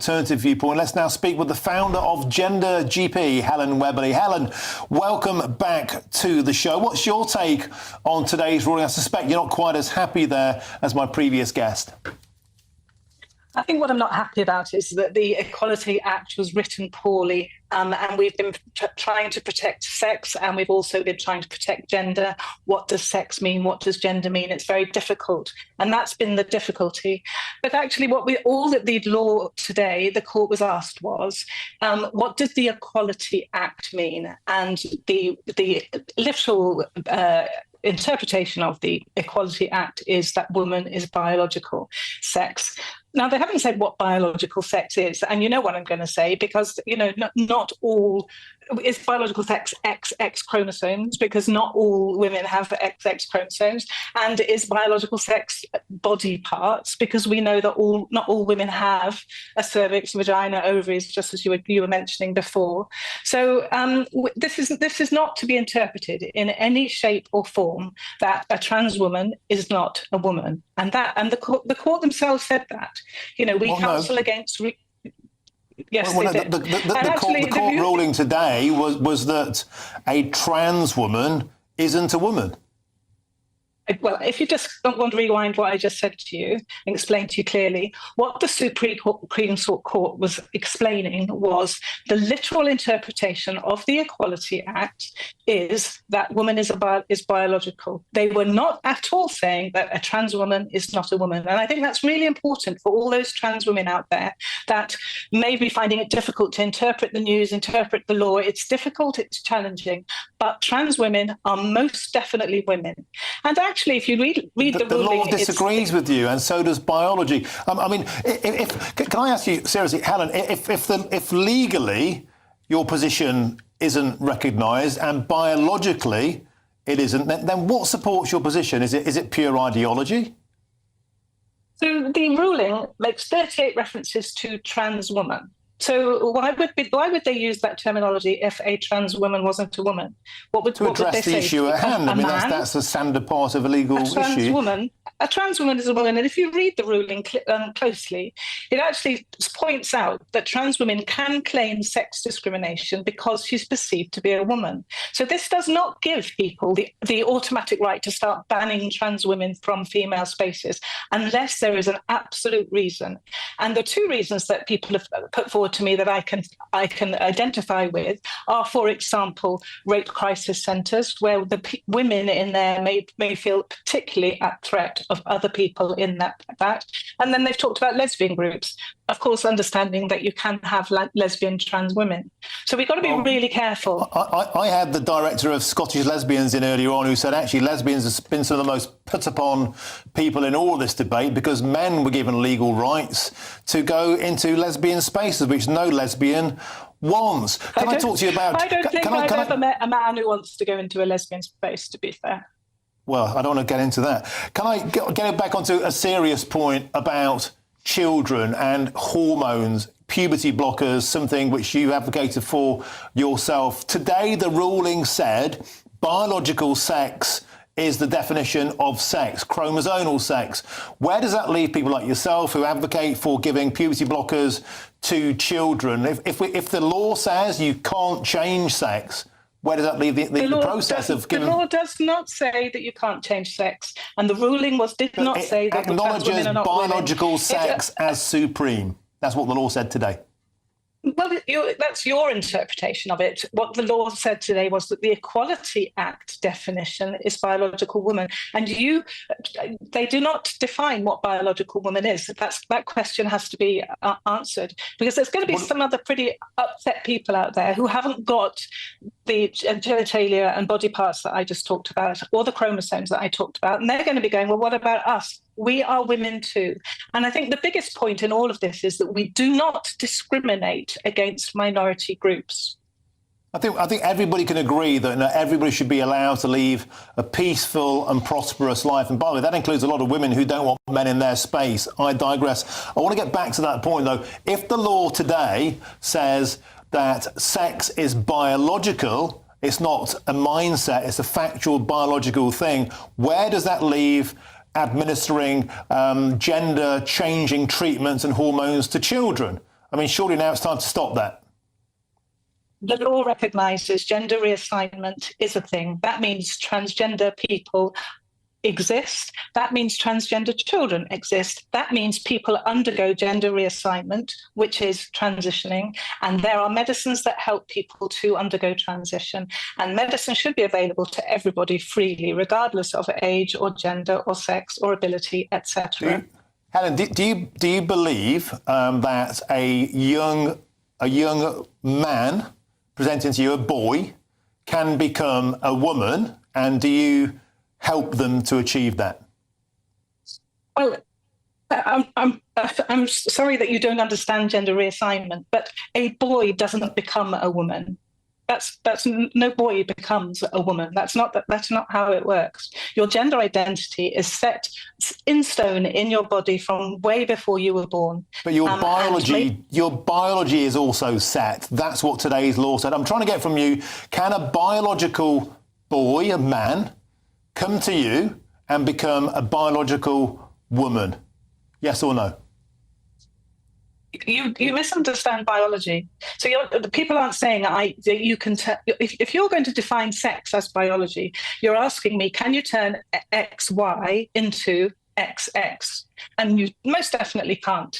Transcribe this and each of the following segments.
alternative viewpoint. Let's now speak with the founder of Gender GP, Helen Webberley. Helen, welcome back to the show. What's your take on today's ruling? I suspect you're not quite as happy there as my previous guest. I think what I'm not happy about is that the Equality Act was written poorly, and we've been trying to protect sex, and we've also been trying to protect gender. What does sex mean? What does gender mean? It's very difficult, and that's been the difficulty. But actually, all that the law today, the court was asked was, what did the Equality Act mean? And the literal interpretation of the Equality Act is that woman is biological sex. Now, they haven't said what biological sex is, and you know what I'm going to say, because, not all is biological sex XX chromosomes, because not all women have XX chromosomes, and is biological sex body parts, because we know that not all women have a cervix, vagina, ovaries, just as you were mentioning before. So this is not to be interpreted in any shape or form that a trans woman is not a woman, and the court themselves said that. We counsel against. Yes, the court ruling today was that a trans woman isn't a woman. Well, if you just want to rewind what I just said to you and explain to you clearly, what the Supreme Court was explaining was the literal interpretation of the Equality Act is that woman is biological. They were not at all saying that a trans woman is not a woman. And I think that's really important for all those trans women out there that may be finding it difficult to interpret the news, interpret the law. It's difficult, it's challenging, but trans women are most definitely women. And actually, if you read the ruling, the law disagrees with you, and so does biology. Can I ask you seriously, Helen, if legally your position isn't recognised and biologically it isn't, then what supports your position? Is it pure ideology? So the ruling makes 38 references to trans woman. So why would they use that terminology if a trans woman wasn't a woman? What would they say? The issue at hand. That's a standard part of a legal issue. A trans woman is a woman, and if you read the ruling closely, it actually points out that trans women can claim sex discrimination because she's perceived to be a woman. So this does not give people the automatic right to start banning trans women from female spaces unless there is an absolute reason. And the two reasons that people have put forward to me that I can identify with are, for example, rape crisis centres, where the women in there may feel particularly at threat of other people in that. And then they've talked about lesbian groups, of course, understanding that you can have lesbian trans women. So we've got to be really careful. I had the director of Scottish Lesbians in earlier on who said actually lesbians have been some of the most put upon people in all of this debate because men were given legal rights to go into lesbian spaces, which no lesbian wants. Can I talk to you about... I don't think I've ever met a man who wants to go into a lesbian space, to be fair. Well, I don't want to get into that. Can I get back onto a serious point about children and hormones, puberty blockers, something which you advocated for yourself? Today, the ruling said biological sex is the definition of sex, chromosomal sex. Where does that leave people like yourself who advocate for giving puberty blockers to children? If the law says you can't change sex, where does that leave the process of giving... The law does not say that you can't change sex, and the ruling did not say that acknowledges women are not biological women. sex as supreme. That's what the law said today. Well, that's your interpretation of it. What the law said today was that the Equality Act definition is biological woman, and they do not define what biological woman is. That question has to be answered, because there's going to be some other pretty upset people out there who haven't got the genitalia and body parts that I just talked about, or the chromosomes that I talked about, and they're going to be going, well, what about us? We are women too. And I think the biggest point in all of this is that we do not discriminate against minority groups. I think everybody can agree that everybody should be allowed to live a peaceful and prosperous life. And by the way, that includes a lot of women who don't want men in their space. I digress. I want to get back to that point, though. If the law today says that sex is biological, it's not a mindset, it's a factual biological thing, where does that leave administering gender-changing treatments and hormones to children? I mean, surely now it's time to stop that. The law recognises gender reassignment is a thing. That means transgender people exist. That means transgender children exist. That means people undergo gender reassignment, which is transitioning. And there are medicines that help people to undergo transition. And medicine should be available to everybody freely, regardless of age or gender or sex or ability, etc. Helen, do you believe that a young man presenting to you, a boy, can become a woman, and do you help them to achieve that? Well, I'm sorry that you don't understand gender reassignment, but a boy doesn't become a woman. That's no boy becomes a woman. That's not how it works. Your gender identity is set in stone in your body from way before you were born. But your biology is also set. That's what today's law said. I'm trying to get from you, can a biological boy, a man, come to you and become a biological woman? Yes or no? You misunderstand biology. So the people aren't saying that you can. If you're going to define sex as biology, you're asking me, can you turn XY into XX? And you most definitely can't.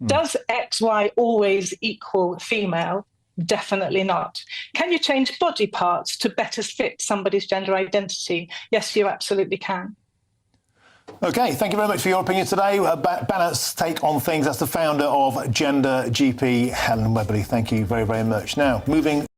Does XY always equal female? Definitely not. Can you change body parts to better fit somebody's gender identity? Yes, you absolutely can. OK, thank you very much for your opinion today. Balanced take on things. That's the founder of Gender GP, Helen Webberley. Thank you very, very much. Now, moving